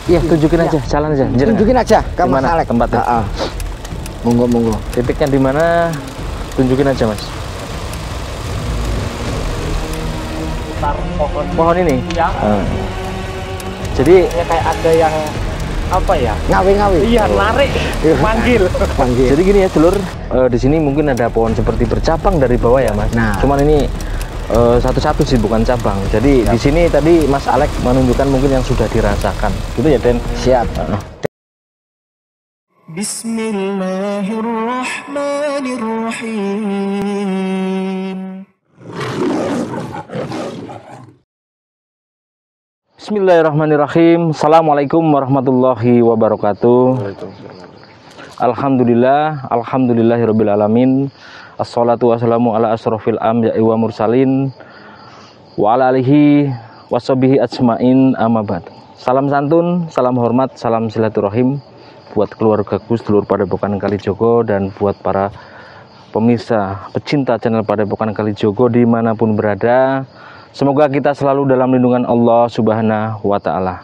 Iya, tunjukin aja, jalan aja. Tunjukin aja ke Mas Dimana Alek. tempatnya? Monggo. Titiknya di mana? Tunjukin aja, Mas. Pohon ini. Ya. Jadi Ya, kayak ada yang apa ya? Ngawi. Iya, narik, manggil. Jadi gini ya, Dulur, di sini mungkin ada pohon seperti bercabang dari bawah ya, Mas. Nah. Cuman ini satu-satu sih, bukan cabang. Jadi di sini tadi Mas Alek menunjukkan mungkin yang sudah dirasakan. Gitu ya, Den? Siap. Bismillahirrahmanirrahim. Bismillahirrahmanirrahim. Assalamualaikum warahmatullahi wabarakatuh. Alhamdulillahirabbil alamin. Assalatu wassalamu ala asrofil anbiya'i wa mursalin wa ala alihi washabihi ajmain, amma ba'd. Salam santun, salam hormat, salam silaturahim buat keluargaku sedulur Padepokan Kalijogo dan buat para pemirsa pecinta channel Padepokan Kalijogo dimanapun berada. Semoga kita selalu dalam lindungan Allah Subhanahu wa Ta'ala.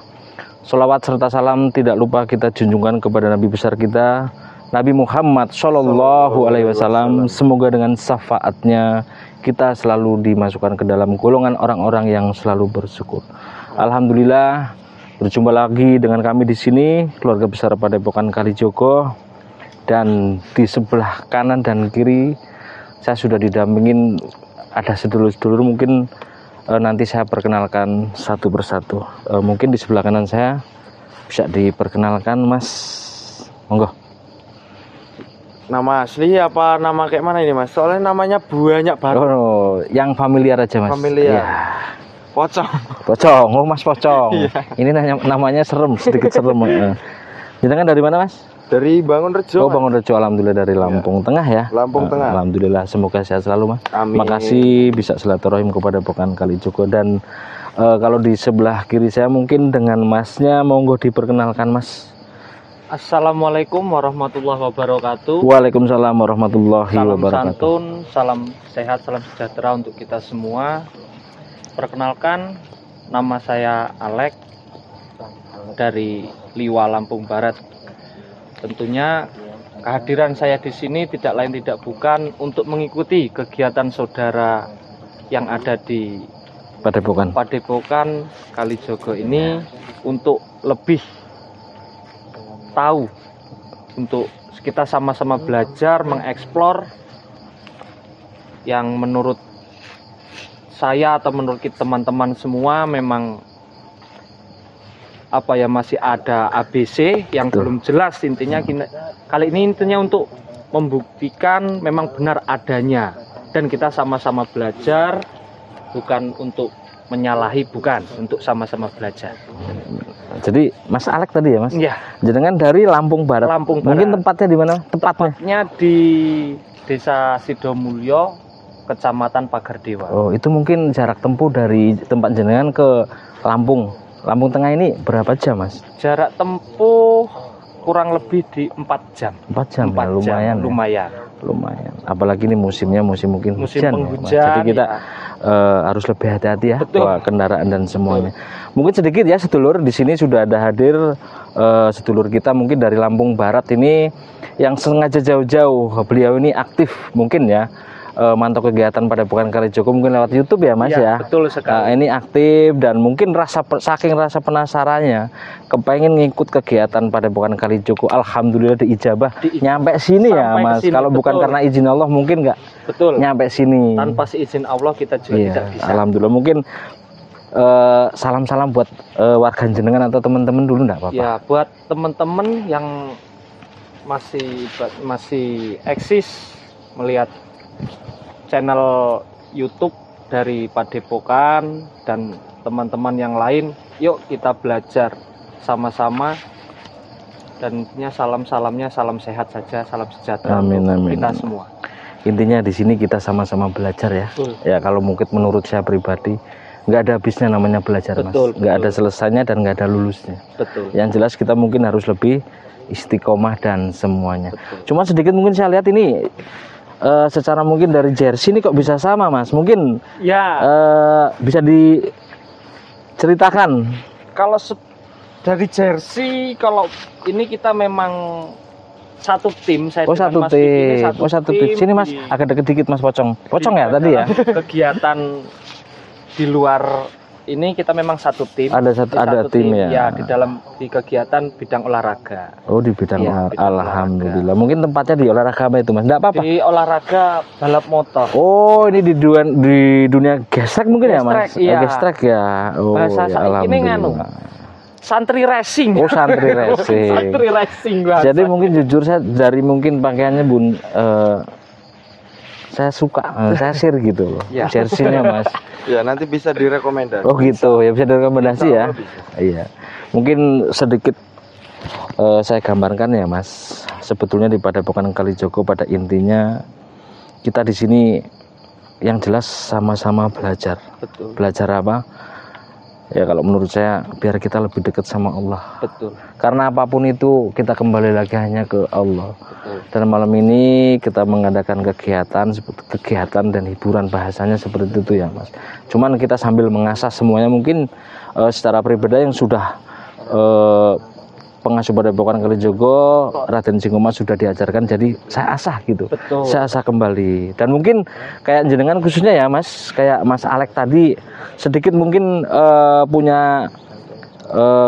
Sholawat serta salam tidak lupa kita junjungkan kepada Nabi besar kita, Nabi Muhammad Shallallahu Alaihi Wasallam. Semoga dengan syafaatnya kita selalu dimasukkan ke dalam golongan orang-orang yang selalu bersyukur. Alhamdulillah, berjumpa lagi dengan kami di sini, keluarga besar Padepokan Kalijogo, dan di sebelah kanan dan kiri saya sudah didampingin ada sedulur-sedulur. Mungkin nanti saya perkenalkan satu persatu. Mungkin di sebelah kanan saya bisa diperkenalkan, Mas. Monggo. Nama asli apa nama kayak mana ini, Mas? Soalnya namanya banyak banget. Oh, yang familiar aja, Mas. Familiar. Ya. Pocong. Pocong, oh Mas Pocong. Iya. Ini namanya serem, sedikit serem. Jenengan dari mana, Mas? Dari Bangunrejo. Oh, Bangunrejo. Alhamdulillah dari Lampung Tengah ya. Lampung Tengah. Alhamdulillah, semoga sehat selalu, Mas. Amin. Makasih bisa silaturahim kepada Padepokan Kalijogo. Dan kalau di sebelah kiri saya mungkin dengan Masnya, monggo diperkenalkan, Mas. Assalamualaikum warahmatullahi wabarakatuh. Waalaikumsalam warahmatullahi Salam wabarakatuh. santun, salam sehat, salam sejahtera untuk kita semua. Perkenalkan, nama saya Alek dari Liwa, Lampung Barat. Tentunya kehadiran saya di sini tidak lain tidak bukan untuk mengikuti kegiatan saudara yang ada di Padepokan Kalijogo ini untuk lebih tahu, untuk kita sama-sama belajar mengeksplor yang menurut saya atau menurut teman-teman semua memang apa ya, masih ada ABC yang belum jelas. Intinya kali ini intinya untuk membuktikan memang benar adanya, dan kita sama-sama belajar, bukan untuk menyalahi, bukan, untuk sama-sama belajar. Jadi Mas Alek tadi ya, Mas? Iya. Jenengan dari Lampung Barat. Lampung Barat. Mungkin tempatnya di mana? Tepatnya di Desa Sidomulyo, Kecamatan Pagardewa. Oh, itu mungkin jarak tempuh dari tempat jenengan ke Lampung Tengah ini berapa jam, Mas? Jarak tempuh kurang lebih di 4 jam. 4 jam, 4 ya, lumayan. jam, lumayan. Lumayan. Apalagi ini musimnya musim mungkin Musim hujan. penghujan, Ya, Mas. Jadi kita ya. harus lebih hati-hati ya, Betul. bawa kendaraan dan semuanya. Mungkin sedikit ya, sedulur, di sini sudah ada hadir sedulur kita mungkin dari Lampung Barat ini yang sengaja jauh-jauh. Beliau ini aktif mungkin ya, mantau kegiatan Padepokan Kalijogo mungkin lewat YouTube ya, Mas ya. Betul sekali. Ini aktif dan mungkin saking rasa penasarannya kepengen ngikut kegiatan Padepokan Kalijogo. Alhamdulillah diijabah nyampe sini ya, Sampai Mas. kesini, Kalau bukan betul. karena izin Allah mungkin nggak Betul. nyampe sini. Tanpa seizin Allah kita juga Iya, tidak bisa. alhamdulillah. Mungkin salam-salam buat warga jenengan atau teman-teman dulu enggak apa-apa. Ya, buat teman-teman yang masih eksis melihat channel YouTube dari Padepokan dan teman-teman yang lain, yuk kita belajar sama-sama. Dan intinya salam-salamnya salam sehat saja, salam sejahtera Amin, untuk amin, kita amin. semua. Intinya di sini kita sama-sama belajar ya. Betul. Ya, kalau mungkin menurut saya pribadi nggak ada habisnya namanya belajar, Betul, Mas. Nggak betul. ada selesainya dan nggak ada lulusnya. Betul. Yang jelas kita mungkin harus lebih istiqomah dan semuanya. Betul. Cuma sedikit mungkin saya lihat ini secara mungkin dari jersey ini kok bisa sama, Mas. Mungkin Ya, bisa diceritakan. kalau Dari jersey, kalau ini kita memang satu tim. Saya Oh, dengan satu Mas Diki ini tim. Oh, satu tim. Sini Mas, agak deket dikit Mas Pocong. Pocong ya tadi ya? Kegiatan di luar ini kita memang satu tim. Ada Di tim ya. Ya, di kegiatan bidang olahraga. Oh, di bidang Iya, bidang alhamdulillah. Mungkin tempatnya di olahraga apa itu Mas? Enggak apa-apa. Di olahraga balap motor. Oh, ini di dunia gestrek mungkin ya Mas? Gestrek, iya. Gestrek ya. Oh, Bahasa ya, saiki ini nganu. Santri racing. Oh, santri racing. Santri racing bahasa. Jadi mungkin jujur saya dari mungkin pakaiannya Bun saya suka, saya share gitu loh. Ya. Jersey-nya Mas. Ya, nanti bisa direkomendasi. Oh gitu, ya bisa direkomendasi ya. Iya. Mungkin sedikit saya gambarkan ya Mas. Sebetulnya di Padepokan Kalijogo pada intinya kita di sini yang jelas sama-sama belajar. Betul. Belajar apa? Ya kalau menurut saya biar kita lebih dekat sama Allah. Betul. Karena apapun itu kita kembali lagi hanya ke Allah. Betul. Dan malam ini kita mengadakan kegiatan dan hiburan, bahasanya seperti itu ya Mas. Cuman kita sambil mengasah semuanya, mungkin secara pribadi yang sudah pengasuh Padepokan Kalijogo Raden Singoma sudah diajarkan, jadi saya asah gitu. Betul. Saya asah kembali. Dan mungkin kayak jenengan khususnya ya Mas, kayak Mas Alek tadi sedikit mungkin punya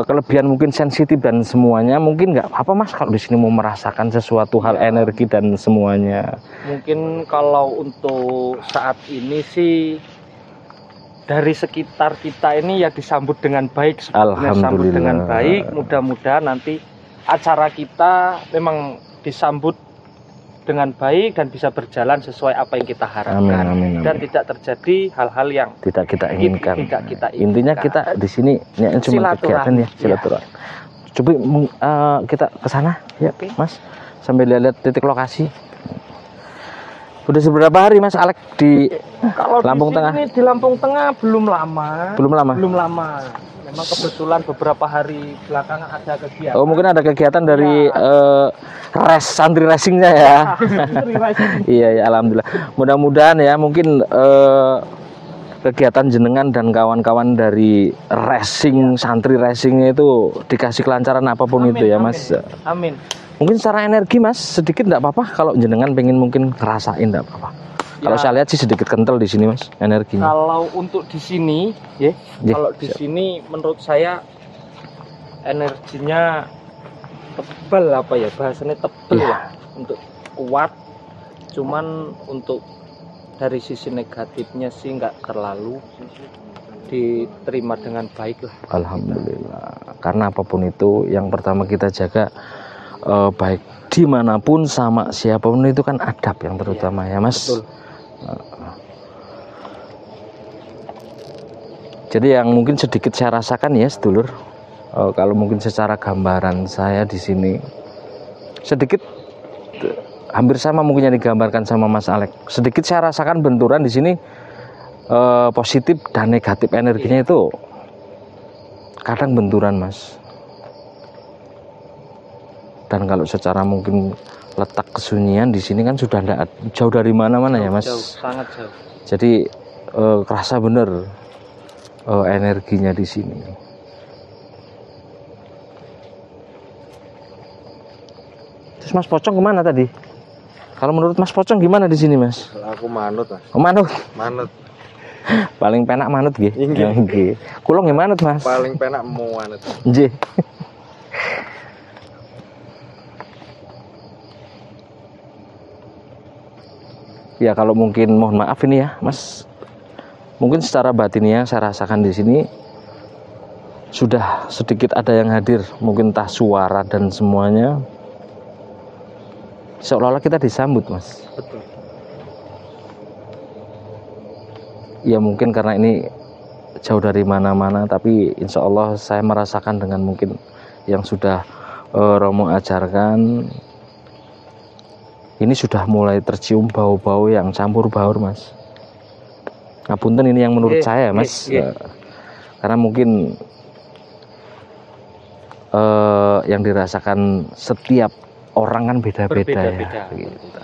kelebihan, mungkin sensitif dan semuanya, mungkin nggak apa Mas kalau di sini mau merasakan sesuatu hal energi dan semuanya. Mungkin kalau untuk saat ini sih dari sekitar kita ini ya disambut dengan baik, sebetulnya disambut dengan baik. Mudah-mudahan nanti acara kita memang disambut dengan baik dan bisa berjalan sesuai apa yang kita harapkan. Amin. Dan tidak terjadi hal-hal yang Tidak kita inginkan. Tidak kita inginkan. Intinya kita di sini ya, cuma kegiatan ya, silaturahmi. Coba kita ke sana ya, Oke. Mas, sambil lihat titik lokasi. Udah seberapa hari Mas Alek di kalau Lampung di sini, Tengah? di Lampung Tengah belum lama. Belum lama? Belum lama. Memang kebetulan beberapa hari belakangan ada kegiatan. Oh, mungkin ada kegiatan dari santri racingnya ya. Iya ya, alhamdulillah. Mudah-mudahan ya mungkin kegiatan jenengan dan kawan-kawan dari racing, santri racingnya itu dikasih kelancaran apapun itu ya Mas. Amin. Mungkin secara energi Mas sedikit enggak apa-apa kalau jenengan pengen mungkin ngerasain, enggak apa-apa. Kalau saya lihat sih sedikit kental di sini Mas energinya. Kalau untuk di sini, ya, Ya, kalau di sini menurut saya energinya tebal, apa ya bahasanya, tebal Iya. lah, untuk kuat. Cuman untuk dari sisi negatifnya sih nggak terlalu, diterima dengan baik lah. Alhamdulillah. Karena apapun itu yang pertama kita jaga baik dimanapun sama siapapun itu kan adab yang terutama ya Mas. Betul. Jadi yang mungkin sedikit saya rasakan ya sedulur, kalau mungkin secara gambaran saya di sini sedikit hampir sama mungkin yang digambarkan sama Mas Alek. Sedikit saya rasakan benturan di sini, positif dan negatif energinya itu kadang benturan Mas. Dan kalau secara mungkin letak kesunyian di sini kan sudah tidak jauh dari mana-mana ya Mas. Jauh, sangat jauh. Jadi kerasa bener energinya di sini. Terus Mas Pocong kemana tadi? Kalau menurut Mas Pocong gimana di sini Mas? Aku manut, Mas. Oh, manut. Manut. Paling penak manut nggih. Inggih. Nggih. Kula nggih manut Mas. Paling penak mau manut. Nggih. Ya kalau mungkin mohon maaf ini ya Mas, mungkin secara batinnya saya rasakan di sini sudah sedikit ada yang hadir, mungkin entah suara dan semuanya seolah-olah kita disambut Mas. Betul. Ya mungkin karena ini jauh dari mana-mana, tapi insya Allah saya merasakan dengan mungkin yang sudah Romo ajarkan. Ini sudah mulai tercium bau-bau yang campur baur Mas. Ngapunten ini yang menurut saya Mas. Karena mungkin yang dirasakan setiap orang kan beda-beda ya. Gitu.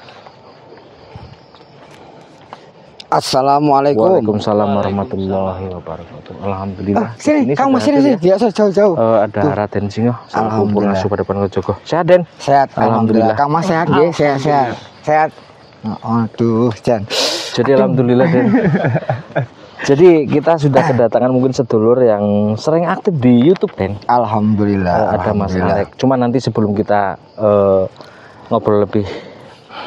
Assalamualaikum. Waalaikumsalam warahmatullahi wabarakatuh. Alhamdulillah. Sini, Kang Mas sudah sini, hadir ya. biasa jauh-jauh. Ada Raden Singo, Alhamdulillah. Alhamdulillah. Pada depan Joko. Sehat Den? Sehat, Alhamdulillah. Kang Mas sehat nggih, sehat. Aduh, Jan. Jadi alhamdulillah Den. Jadi kita sudah kedatangan mungkin sedulur yang sering aktif di YouTube Den. Alhamdulillah. Ada Mas alhamdulillah. Alek. Cuma nanti sebelum kita ngobrol lebih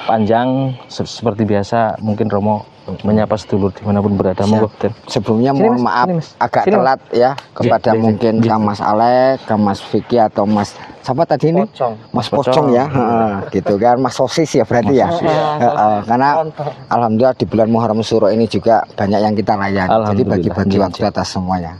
panjang seperti biasa, mungkin Romo menyapa sedulur dimanapun berada. Monggo Den. Sebelumnya Sini, mohon Mas. maaf Sini, Mas. agak Sini, Mas. telat ya kepada Iya, mungkin iya. Kang Mas Alek, Kang Mas Vicky atau Mas siapa tadi ini? Pocong. Mas Pocong. Pocong ya, gitu kan, Mas Sosis ya berarti ya. Karena alhamdulillah di bulan Muharram Syuro ini juga banyak yang kita layani. Jadi Alhamdulillah. bagi-bagi waktu atas semuanya.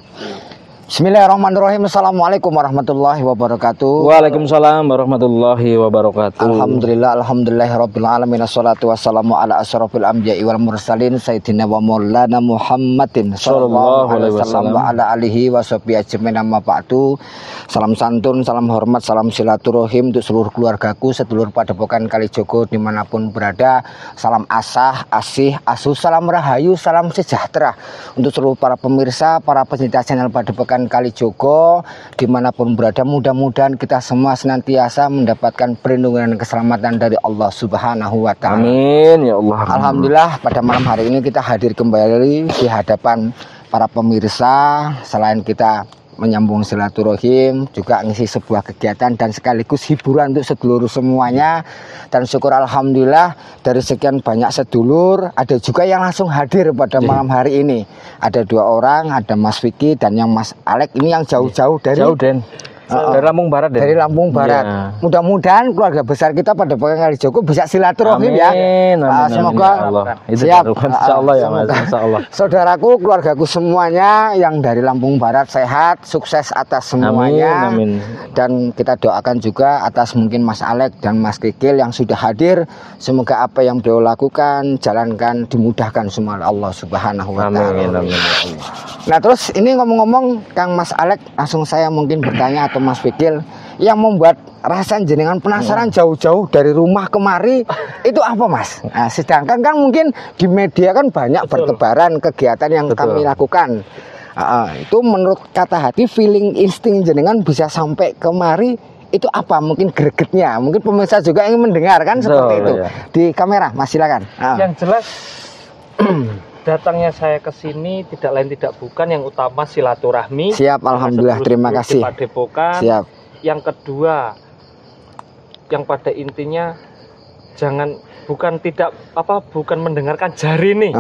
Bismillahirrahmanirrahim. Assalamualaikum warahmatullahi wabarakatuh. Waalaikumsalam warahmatullahi wabarakatuh. Alhamdulillahirabbil alamin. Assalatu wassalamu ala asyrofil anbiya'i wal mursalin sayyidina wa maulana Muhammadin sallallahu alaihi wasallam wa ala alihi washabihi ajmain, amma ba'du. Salam santun, salam hormat, salam silaturahim untuk seluruh keluargaku, sedulur Padepokan Kalijogo dimanapun berada. Salam asah, asih, asuh, salam rahayu, salam sejahtera untuk seluruh para pemirsa, para pecinta channel Padepokan Kalijogo dimanapun berada. Mudah-mudahan kita semua senantiasa mendapatkan perlindungan dan keselamatan dari Allah Subhanahu wa Ta'ala. Amin ya Allah. Alhamdulillah pada malam hari ini kita hadir kembali di hadapan para pemirsa. Selain kita menyambung silaturahim, juga ngisi sebuah kegiatan dan sekaligus hiburan untuk sedulur semuanya. Dan syukur alhamdulillah dari sekian banyak sedulur ada juga yang langsung hadir pada malam hari ini. Ada 2 orang, ada Mas Vicky dan yang Mas Alek ini yang jauh-jauh dari Jauh Den. Dari Lampung Barat Den. dari Lampung Barat. Iya. Mudah-mudahan keluarga besar kita pada Padepokan Kalijogo bisa silaturahim ya. Amin, amin, Semoga amin, ya Allah. Itu siap. diharapkan, insyaallah ya Mas, Semoga insyaallah. saudaraku, keluargaku semuanya yang dari Lampung Barat sehat, sukses atas semuanya. Amin, amin. Dan kita doakan juga atas mungkin Mas Alek dan Mas Kikil yang sudah hadir. Semoga apa yang beliau lakukan, jalankan, dimudahkan semua oleh Allah Subhanahu wa Ta'ala. Amin, amin, ya Allah. Nah terus ini ngomong-ngomong Kang Mas Alek, langsung saya mungkin bertanya atau Mas Fikil, yang membuat rasa jenengan penasaran jauh-jauh dari rumah kemari itu apa Mas? Nah, sedangkan kan mungkin di media kan banyak bertebaran kegiatan yang Betul. kami lakukan. Itu menurut kata hati, feeling insting jenengan bisa sampai kemari itu apa? Mungkin gregetnya, mungkin pemirsa juga ingin mendengar kan Betul, seperti itu. ya. Di kamera Mas silakan. Yang jelas datangnya saya ke sini tidak lain tidak bukan yang utama silaturahmi. Siap, alhamdulillah, terima Sedulur-sedulur kasih. di Padepokan. Siap. Yang kedua, yang pada intinya bukan mendengarkan jari nih.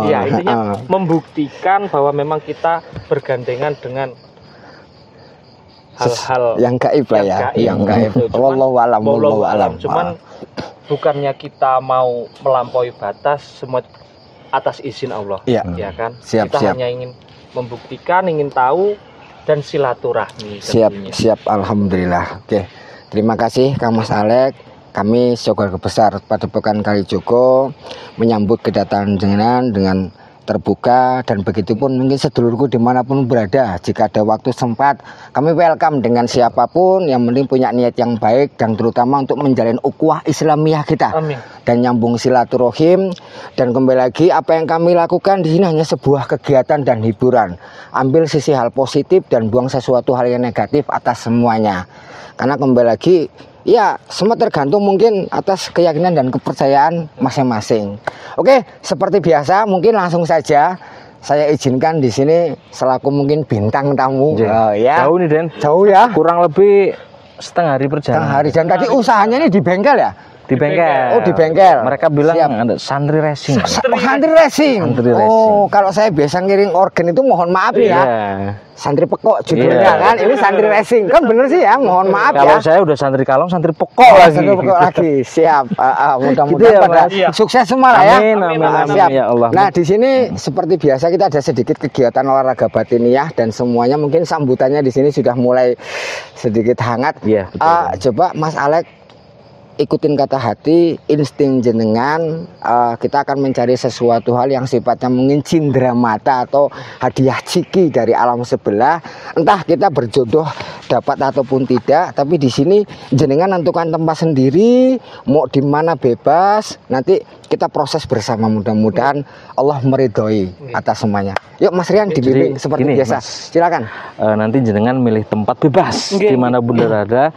Iya, intinya membuktikan bahwa memang kita bergandengan dengan hal-hal yang gaib lah ya, yang gaib. Wallahu alam, wallahu alam. Cuman bukannya kita mau melampaui batas, semua atas izin Allah. Iya. Ya kan? Siap, Kita siap. hanya ingin membuktikan, ingin tahu dan silaturahmi. Siap, tentunya. siap, alhamdulillah. Oke, terima kasih Kang Mas Alek. Kami sekeluarga besar Padepokan Kalijogo menyambut kedatangan jenengan dengan terbuka, dan begitupun mungkin sedulurku dimanapun berada. Jika ada waktu sempat, kami welcome dengan siapapun yang penting punya niat yang baik dan terutama untuk menjalin ukhuwah Islamiyah kita. Amin. Dan nyambung silaturahim. Dan kembali lagi, apa yang kami lakukan di sini hanya sebuah kegiatan dan hiburan. Ambil sisi hal positif dan buang sesuatu hal yang negatif atas semuanya. Karena kembali lagi, ya semua tergantung mungkin atas keyakinan dan kepercayaan masing-masing. Oke, seperti biasa mungkin langsung saja saya izinkan di sini selaku mungkin bintang tamu. Ya. Jauh nih Den. Jauh ya. Kurang lebih setengah hari perjalanan. Setengah hari. Dan tadi usahanya ini di bengkel ya? Di bengkel. Oh, di bengkel. Mereka bilang Siap. ada santri racing. Santri racing. Santri racing. Oh, kalau saya biasa ngiring organ itu mohon maaf ya. Iya. Santri pekok judulnya Iya. kan. Ini santri racing. Kan bener sih ya, mohon maaf Kalau ya. saya udah santri kalong, santri pekok Oh, lagi. santri pekok lagi. Siap. Mudah-mudahan Gitu ya, pada Mas. Iya. sukses semua lah ya. Amin, amin, amin, Siap. ya Allah. Nah, di sini seperti biasa kita ada sedikit kegiatan olahraga batiniah dan semuanya mungkin sambutannya di sini sudah mulai sedikit hangat. Iya, betul. Coba Mas Alek ikutin kata hati, insting jenengan. Kita akan mencari sesuatu hal yang sifatnya mungkin cindera mata atau hadiah ciki dari alam sebelah. Entah kita berjodoh dapat ataupun tidak, tapi di sini jenengan nentukan tempat sendiri, mau di mana bebas. Nanti kita proses bersama, mudah-mudahan Allah meridhoi atas semuanya. Yuk Mas Rian dibimbing Jadi, seperti gini, biasa. Mas. Silakan. Nanti jenengan milih tempat bebas dimanapun berada.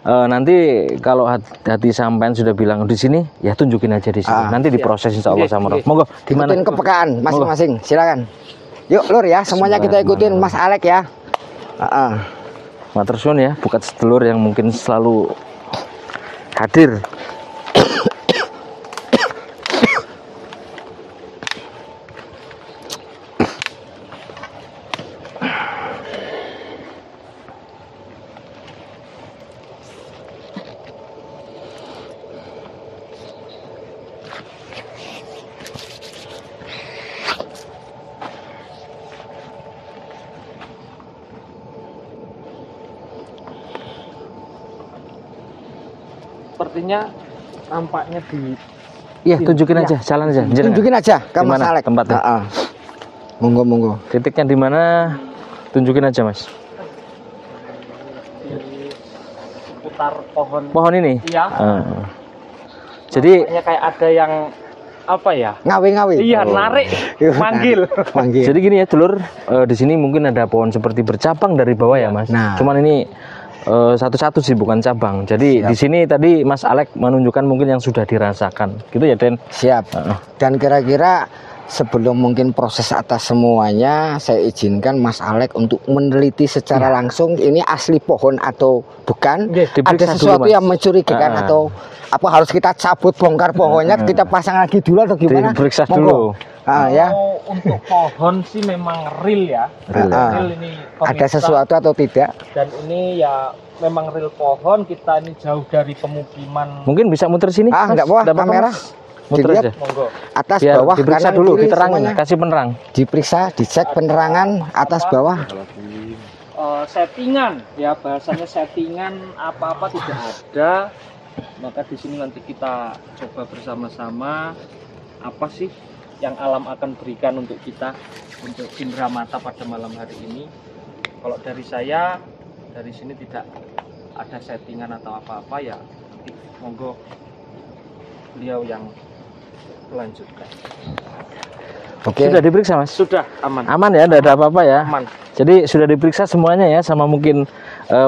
Nanti kalau hati sampean sudah bilang di sini, ya tunjukin aja di sini. Nanti diproses insya Allah sama Allah. Monggo, di mana? Ikutin kepekaan masing-masing. Silakan. Yuk Lur ya, semuanya kita ikutin Mas Alek ya. Matur suwun ya, bukan sedulur yang mungkin selalu hadir. Sepertinya nampaknya di Iya, tunjukin aja, jalan aja. Jenengan. Tunjukin aja ke Di Mas mana Alek tempatnya? Monggo. Titiknya di mana? Tunjukin aja, Mas. seputar pohon. Pohon ini. Iya. Jadi Nampaknya kayak ada yang apa ya? Ngawi. Iya, narik, manggil. Manggil. Jadi gini ya, dulur, di sini mungkin ada pohon seperti bercabang dari bawah ya, Mas. Nah. Cuman ini satu-satu sih, bukan cabang. Jadi di sini tadi Mas Alek menunjukkan mungkin yang sudah dirasakan, gitu ya, Den. Siap. Dan kira-kira sebelum mungkin proses atas semuanya, saya izinkan Mas Alek untuk meneliti secara langsung ini asli pohon atau bukan. Diperiksa Ada dulu, sesuatu Mas. yang mencurigakan atau apa harus kita cabut bongkar pohonnya, kita pasang lagi dulu atau gimana? Diperiksa Monggo. dulu. Ya. Untuk pohon sih memang real ya. Real ini Ada pemirsa. sesuatu atau tidak? Dan ini ya memang real pohon. Kita ini jauh dari pemukiman. Mungkin bisa muter sini? Mas? Enggak apa, Nggak apa-apa, kamera. Mas? Muter Dilihat. aja. Monggo. Atas Biar bawah diperiksa kanan dulu, kiri diterangin, semuanya. kasih penerang. Diperiksa, dicek penerangan atas bawah. Settingan ya, bahasanya settingan, apa-apa tidak ada. Maka di sini nanti kita coba bersama-sama apa sih yang alam akan berikan untuk kita, untuk indera mata pada malam hari ini. Kalau dari saya, dari sini tidak ada settingan atau apa-apa ya. Nanti monggo beliau yang melanjutkan. Oke. Sudah diperiksa, Mas? Sudah aman. Aman ya, enggak ada apa-apa ya. Aman. Jadi sudah diperiksa semuanya ya, sama mungkin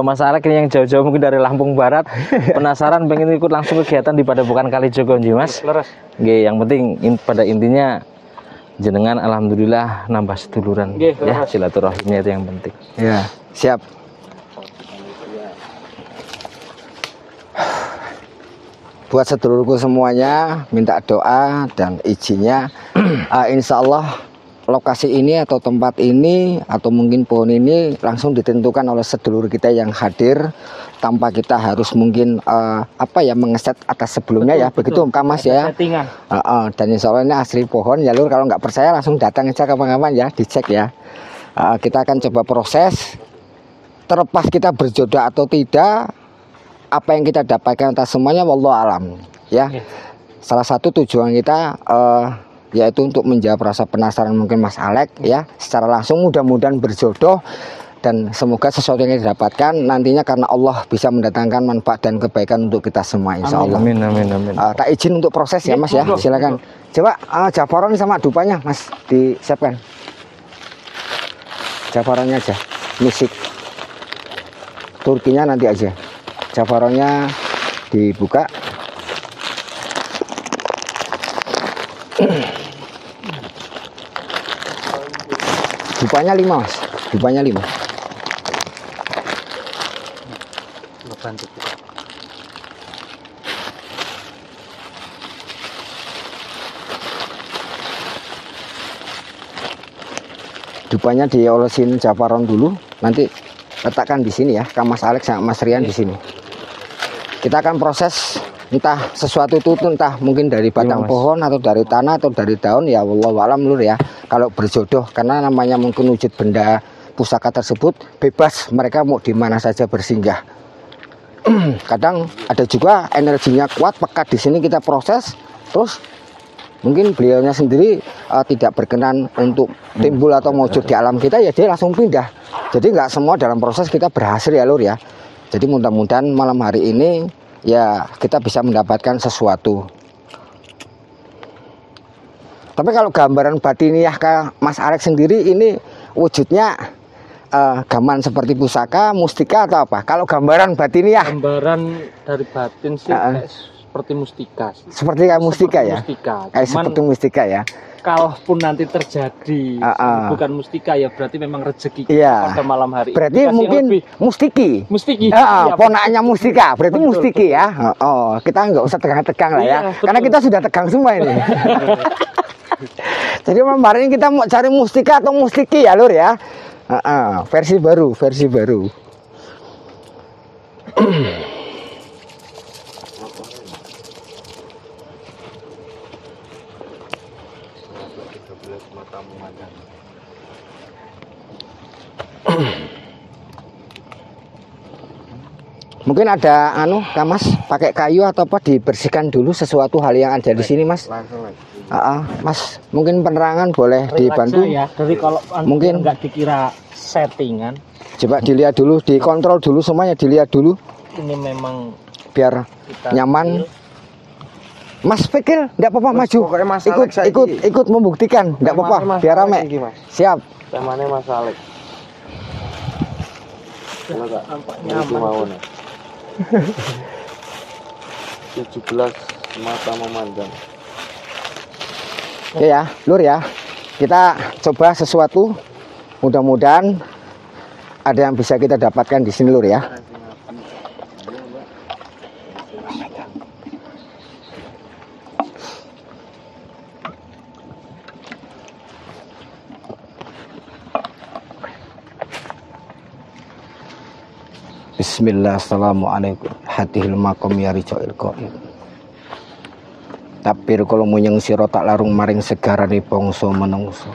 Mas Alek ini yang jauh-jauh mungkin dari Lampung Barat, penasaran pengen ikut langsung kegiatan di Padepokan Kalijogo, Mas. Leres. Oke, yang penting pada intinya jenengan alhamdulillah nambah seduluran Nggih, ya, leres. silaturahimnya itu yang penting. Ya, siap. Buat sedulurku semuanya, minta doa dan izinnya. Insya Allah lokasi ini atau tempat ini atau mungkin pohon ini langsung ditentukan oleh sedulur kita yang hadir tanpa kita harus mungkin mengeset atas sebelumnya. Betul, ya begitu Kak Mas ya. Settingan. Dan insya Allah ini asli pohon ya Lur, kalau nggak percaya langsung datang aja kapan-kapan ya, dicek ya. Kita akan coba proses, terlepas kita berjodoh atau tidak, apa yang kita dapatkan atas semuanya wallahu alam ya. Salah satu tujuan kita yaitu untuk menjawab rasa penasaran mungkin Mas Alek ya, secara langsung mudah-mudahan berjodoh dan semoga sesuatu yang didapatkan nantinya karena Allah bisa mendatangkan manfaat dan kebaikan untuk kita semua insya Allah. Amin. Tak izin untuk proses ya Mas ya, silakan. Coba jafaron sama dupanya Mas disiapkan. Jafaronnya aja, misik. Turkinya nanti aja. Jafaronnya dibuka. Dupanya 5 Mas, dupanya 5. Dupanya diolesin jafaron dulu, nanti letakkan di sini ya, Kak Mas Alek sama Mas Rian di sini. Kita akan proses entah sesuatu itu entah mungkin dari batang Mas. pohon atau dari tanah atau dari daun ya wallahu alam Lur ya. Kalau berjodoh karena namanya mungkin wujud benda pusaka tersebut bebas, mereka mau di mana saja bersinggah. Kadang ada juga energinya kuat pekat di sini kita proses terus mungkin beliaunya sendiri tidak berkenan untuk timbul atau wujud di alam kita ya dia langsung pindah. Jadi nggak semua dalam proses kita berhasil ya Lur ya. Jadi mudah-mudahan malam hari ini ya kita bisa mendapatkan sesuatu. Tapi kalau gambaran batiniah kayak Mas Alex sendiri ini wujudnya gaman seperti pusaka, mustika atau apa? Kalau gambaran batiniah? Gambaran dari batin sih kayak seperti mustika sih. Seperti kayak mustika ya? Mustika. Seperti mustika ya? Kalaupun nanti terjadi bukan mustika ya berarti memang rezeki iya. pada malam hari. Berarti mungkin mustiki. Mustiki. Ponaknya mustika, berarti betul, mustiki ya. Kita nggak usah tegang-tegang lah ya, karena kita sudah tegang semua ini. Jadi kemarin kita mau cari mustika atau mustiki ya Lur ya. Versi baru. 13 mata memandang. Mungkin ada Kak Mas pakai kayu atau apa dibersihkan dulu sesuatu hal yang ada di sini Mas. Langsung lagi. Mas mungkin penerangan boleh dibantu ya. Dari kalau mungkin nggak dikira settingan. Coba dilihat dulu, dikontrol dulu semuanya, dilihat dulu. Ini memang biar nyaman. Mas pikir enggak apa-apa maju. Ikut membuktikan, enggak apa-apa, biar rame. Siap. Temanya Mas Alex. Nampaknya mau nih. 17 mata memandang. Oke ya, Lur ya. Kita coba sesuatu. Mudah-mudahan ada yang bisa kita dapatkan di sini Lur ya. Bismillah, assalamualaikum. Hatihil makom ya ricoil qaim. Tapir kalau munyeng sira tak larung maring segarane bangsa menungso.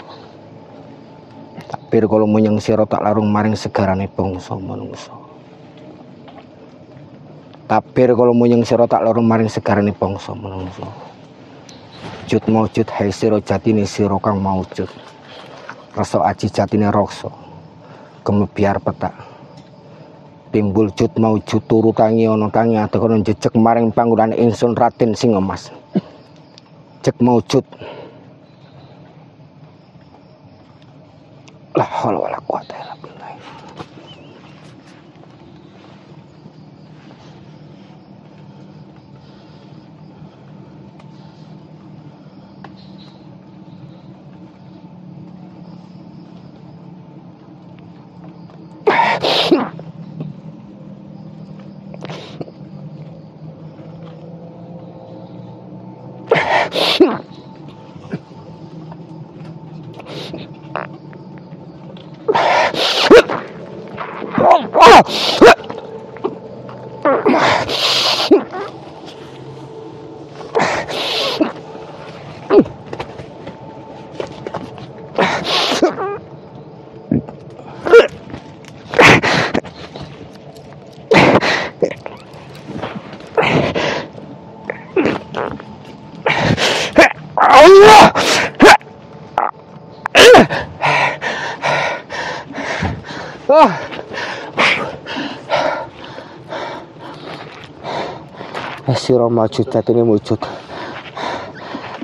Tapir kalau munyeng sira tak larung maring segarane bangsa menungso. Tapir kalau munyeng sira tak larung maring segarane bangsa menungso. Jut maujud hai sira jatine sira kang maujud. Rasa aji jatine raksa. Gemebiar petak. Timbul jut maujud turu tangi ana tangi atekono jejeg maring panggonane ingsun Raden Singemas. Jek maujud. La haula wala quwata illa billah. Sira maujud jatine wujud.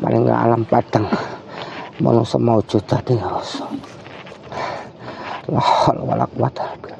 Paling nggak alam padang. Manungsa maujud jatine rasa. La haula wala quwata illa billah.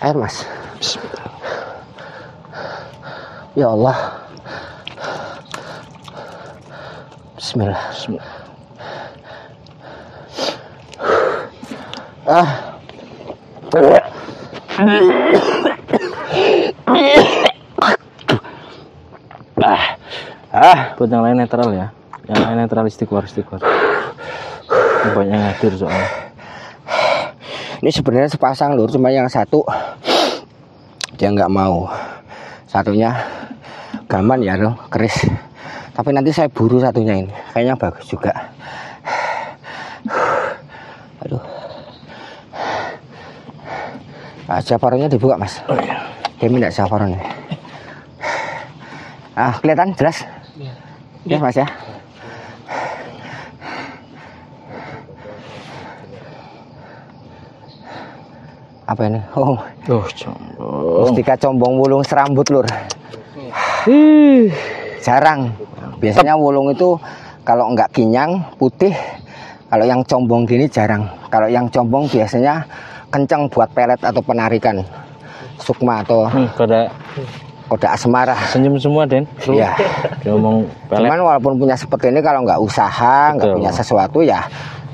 Air Mas. Ya Allah. Bismillah. Buat yang lain netral ya. Yang lain netral istighfar. Banyak ngadir soalnya. Ini sebenarnya sepasang lur, cuma yang satu dia nggak mau. Satunya gaman ya loh, keris. Tapi nanti saya buru satunya ini. Kayaknya bagus juga. Aduh. Jafaronnya dibuka mas. Dia minta jafaronnya. Kelihatan jelas? Ya mas ya. Apa ini? Oh, mustika combong wulung serambut lur. Jarang. Biasanya wulung itu kalau enggak kinyang putih. Kalau yang combong gini jarang. Kalau yang combong biasanya kencang buat pelet atau penarikan sukma atau kode asmara. Senyum semua Den. Iya. Ngomong pelet. Cuman walaupun punya seperti ini kalau nggak usaha, nggak punya sesuatu ya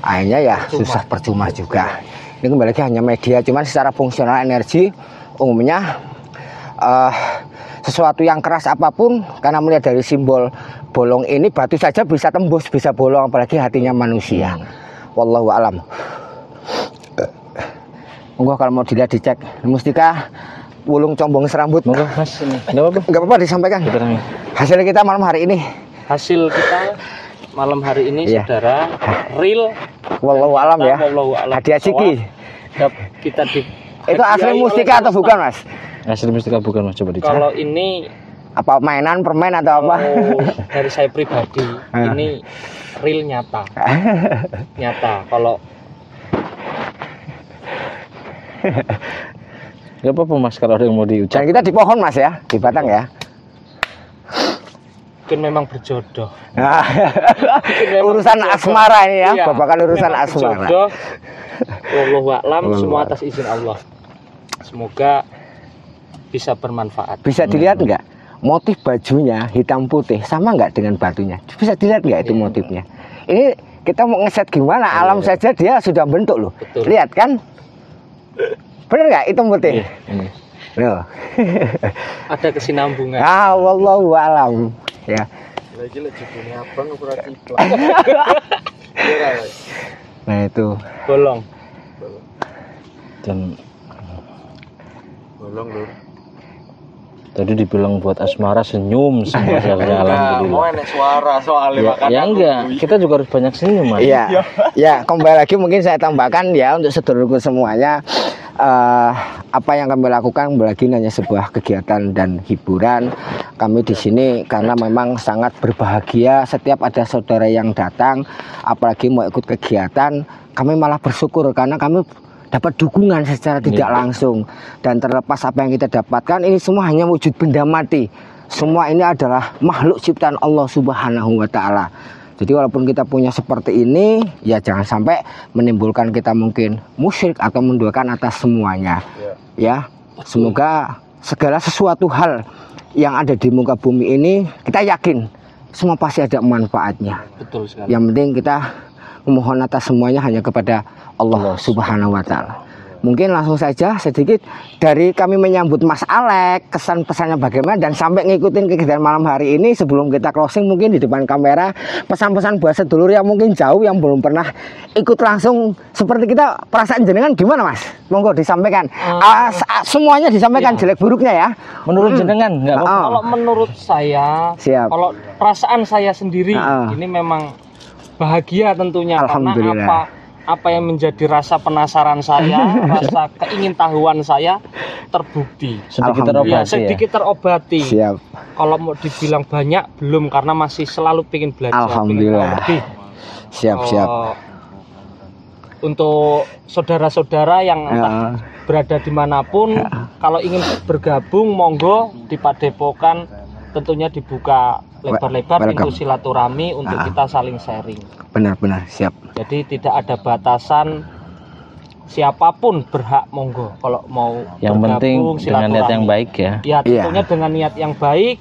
akhirnya ya susah, percuma juga. Ini kembali lagi hanya media, cuman secara fungsional energi umumnya sesuatu yang keras apapun, karena melihat dari simbol bolong ini, batu saja bisa tembus, bisa bolong, apalagi hatinya manusia. Wallahu alam. Monggo kalau mau dilihat dicek mustika wulung combong serambut. Monggo Mas ini. Enggak apa-apa disampaikan. Hasil kita malam hari ini. Hasil kita malam hari ini saudara real. Wallahu alam ya. Wallahu alam. Hadiah ciki. Kita di itu asli mustika atau bukan mas? Asli mustika bukan mas, coba dicek. Kalau ini apa mainan permen atau apa? Dari saya pribadi ini real nyata. Nyata. Kalau Gak apa-apa mas kalau ada yang mau diucap. Dan kita di pohon mas ya, di batang ya. Mungkin memang berjodoh. Urusan berjodoh. Asmara ini ya, Iya, babakan urusan asmara. Wallahu a'lam, semua atas izin Allah. Semoga bisa bermanfaat. Bisa dilihat nggak motif bajunya hitam putih sama nggak dengan batunya? Bisa dilihat nggak itu motifnya? Ini kita mau ngeset gimana? Alam saja dia sudah bentuk loh. Betul. Lihat kan? Bener nggak hitam putih? Loh. Ada kesinambungan. Wallahu a'lam. Ya. Lagi judulnya abang berarti Nah itu Bolong. Dan bolong lur. tadi dibilang buat asmara senyum semua alhamdulillah. Mau enak suara soalnya makanya. Ya enggak, kita juga harus banyak senyum mas. Iya, ya kembali lagi mungkin saya tambahkan ya untuk sedulurku semuanya, apa yang kami lakukan kembali lagi hanya sebuah kegiatan dan hiburan. Kami di sini karena memang sangat berbahagia setiap ada saudara yang datang, apalagi mau ikut kegiatan, kami malah bersyukur karena kami dapat dukungan secara tidak langsung. Dan terlepas apa yang kita dapatkan, ini semua hanya wujud benda mati. Semua ini adalah makhluk ciptaan Allah Subhanahu wa Ta'ala. Jadi walaupun kita punya seperti ini, ya jangan sampai menimbulkan kita mungkin musyrik atau menduakan atas semuanya. Ya, semoga segala sesuatu hal yang ada di muka bumi ini, kita yakin semua pasti ada manfaatnya. Betul sekali. Yang penting kita memohon atas semuanya hanya kepada Allah Subhanahu wa Ta'ala. Mungkin langsung saja sedikit dari kami menyambut Mas Alek, kesan pesannya bagaimana, dan sampai ngikutin kegiatan malam hari ini. Sebelum kita closing mungkin di depan kamera, pesan-pesan buat sedulur yang mungkin jauh yang belum pernah ikut langsung seperti kita, perasaan jenengan gimana Mas? Monggo disampaikan. Semuanya disampaikan, jelek buruknya ya. Menurut jenengan nggak apa-apa. Kalau menurut saya, Siap. kalau perasaan saya sendiri ini memang bahagia tentunya, karena apa yang menjadi rasa penasaran saya, rasa keingintahuan saya terbukti. Sedikit terobati. Ya, sedikit terobati. Siap. Kalau mau dibilang banyak belum, karena masih selalu pengen belajar. Alhamdulillah. Siap. Untuk saudara-saudara yang entah berada dimanapun, kalau ingin bergabung monggo di Padepokan, tentunya dibuka lebar-lebar pintu silaturahmi untuk kita saling sharing. Benar-benar siap. Jadi tidak ada batasan, siapapun berhak monggo kalau mau Yang penting dengan niat yang baik ya. Ya tentunya dengan niat yang baik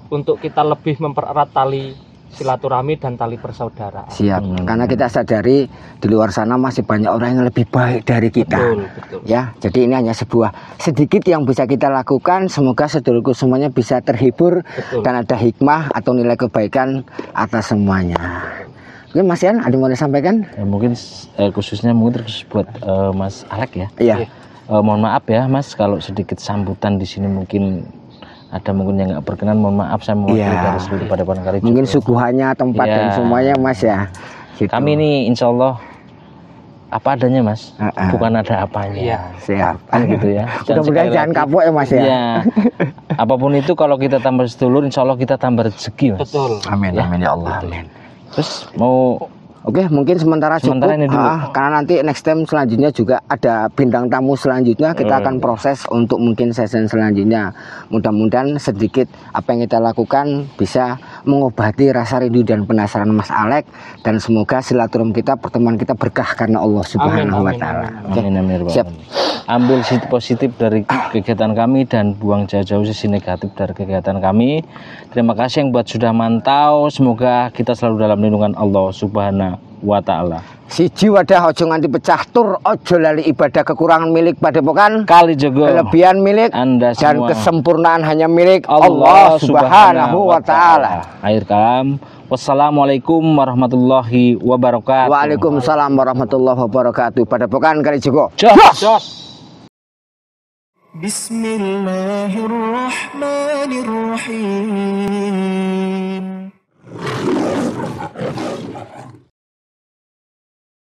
untuk kita lebih mempererat tali silaturahmi dan tali persaudaraan. Siap. Karena kita sadari di luar sana masih banyak orang yang lebih baik dari kita. Betul. Ya, jadi ini hanya sebuah sedikit yang bisa kita lakukan. Semoga sedulurku semuanya bisa terhibur dan ada hikmah atau nilai kebaikan atas semuanya. Mungkin Mas Yan ada yang mau disampaikan? Ya, mungkin khususnya mungkin terkhusus buat Mas Alek ya. Iya. Mohon maaf ya Mas kalau sedikit sambutan di sini mungkin ada mungkin yang nggak berkenan, mohon maaf, saya mewakili dari seluruh Padepokan Kalijogo. Mungkin suguhannya, tempat dan semuanya Mas ya. Gitu. Kami ini insya Allah apa adanya Mas, bukan ada apanya. Iya. Siap. Kan gitu ya. Mudah-mudahan jangan kapok ya Mas ya. Iya. Apapun itu kalau kita tambah sedulur, insya Allah kita tambah rezeki Mas. Betul. Amin, amin ya Allah. Amin. Terus mau Oke, mungkin sementara cukup. ini dulu. Karena nanti next time selanjutnya juga ada bintang tamu selanjutnya. Kita akan proses untuk mungkin sesi selanjutnya. Mudah-mudahan sedikit apa yang kita lakukan bisa mengobati rasa rindu dan penasaran Mas Alek, dan semoga silaturahmi kita, pertemuan kita berkah karena Allah Subhanahu wa taala. Oke. Amin. Siap. Ambil sisi positif dari kegiatan kami dan buang jauh-jauh sisi negatif dari kegiatan kami. Terima kasih yang buat sudah mantau. Semoga kita selalu dalam lindungan Allah Subhanahu wa taala. Siji wadah ojo nganti pecah tur, ojo lali ibadah kekurangan milik Padepokan Kalijogo. Kelebihan milik Anda dan semua. kesempurnaan hanya milik Allah Subhanahu wa taala. Akhir kalam. Wassalamualaikum warahmatullahi wabarakatuh. Waalaikumsalam warahmatullahi wabarakatuh. Padepokan Kalijogo. Jos. Bismillahirrahmanirrahim.